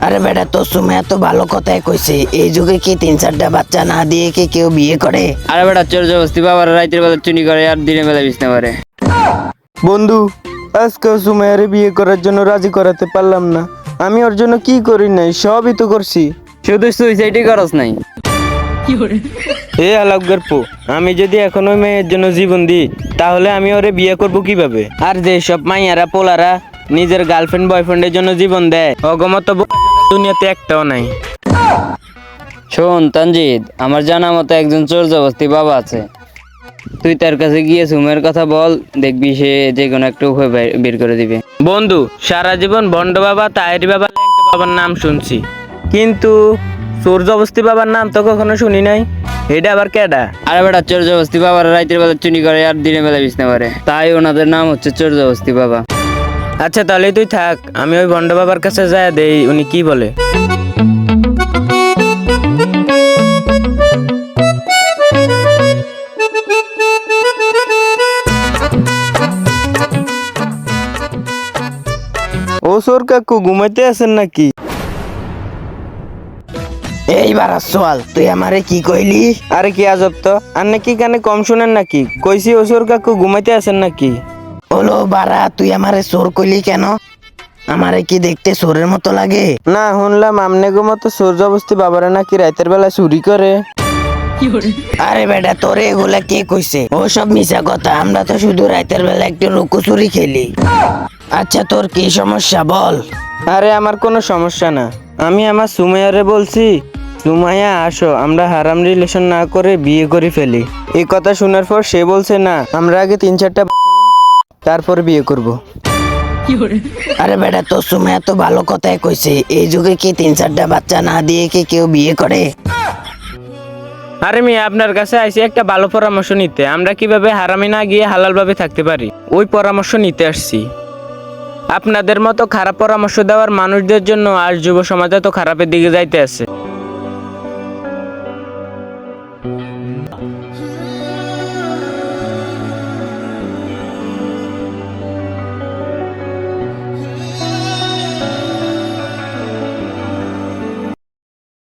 আরে বেটা, তোর সুমাইয়া তো ভালো কথাই কইছে, এই যুগে কি 3-4টা বাচ্চা না দিয়ে কি কেউ বিয়ে করে? আরে বেটা, চোর জবস্তি বাবার রাইতের বেলা চুরি করে আর দিনের বেলা বিছনা করে। বন্ধু, আজকে সুমাইয়ারে বিয়ে করার জন্য রাজি করাতে পারলাম না। আমি ওর জন্য কি করি নাই, সবই তো করছি। শুধু সুইসাইডই করস নাই। এ আলাপগার পো, আমি যদি এখন ওই মেয়ের জন্য জীবন দিই তাহলে আমি ওরে বিয়ে করব কিভাবে? আর যে সব মাইয়ারা পোলারা নিজের গার্লফ্রেন্ড বয়ফ্রেন্ডের জন্য জীবন দেয়, অগমত দুনিয়াতে একটাও নাই। শোন তানজিদ, আমার জানা মতো একজন চোর জবস্তি বাবা আছে। তুই তার কাছে গিয়ে সুমের কথা বল, দেখবি সে যে কোনো একটা উপায় বের করে দিবে। বন্ধু, সারা জীবন ভণ্ড বাবা, তাহেরি বাবা, ল্যাংটা বাবার নাম শুনছি, কিন্তু চোর জবস্তি বাবার নাম তো কখনো শুনি নাই। এটা আবার কেডা? আরে বেটা, চোর জবস্তি বাবার রাইতের বেলা চুরি করে আর দিনের বেলা বিছনা করে, তাই ওনাদের নাম হচ্ছে চোর জবস্তি বাবা। আচ্ছা তাহলে তুই থাক, আমি ওই ভণ্ড বাবার কাছে যায় দেই উনি কি বলে। ও সোর কাকু, ঘুমাইতে আছেন নাকি? এইবার সোয়াল, তুই আমারে কি কইলি? আরে কি আজব তো, আর নাকি কানে কম শুনেন নাকি? কইছি ও সোর কাকু ঘুমাইতে আছেন নাকি? হলো বাড়া, তুই আমারে চোর কইলি কেন? আমারে কি দেখতে চোরের মতো লাগে? না, শুনলাম আমনে গো মতো চোর জবস্তি বাবারা নাকি রাতের বেলা চুরি করে। আরে বেটা, তোরে এগুলা কে কইছে? ও সব মিছা কথা, আমরা তো শুধু রাতের বেলা একটু লুকোচুরি খেলি। আচ্ছা, তোর কি সমস্যা বল? আরে আমার কোনো সমস্যা না, আমি আমার সুমাইয়ারে বলছি, সুমাইয়া আসো আমরা হারাম রিলেশন না করে বিয়ে করে ফেলি। এই কথা শোনার পর সে বলছে না, আমরা আগে 3-4টা বাচ্চা নিই, তারপর বিয়ে করব। আরে বেটা, তোর সুমাইয়া তো ভালো কথাই কইছে, এই যুগে কি 3-4টা বাচ্চা না দিয়ে কি কেউ বিয়ে করে? আরে মেয়ে, আপনার কাছে আইসি একটা ভালো পরামর্শ নিতে, আমরা কিভাবে হারামে না গিয়ে হালাল ভাবে থাকতে পারি ওই পরামর্শ নিতে আসছি। আপনাদের মতো খারাপ পরামর্শ দেওয়ার মানুষদের জন্য আজ যুব সমাজে তো খারাপের দিকে যাইতে আছে।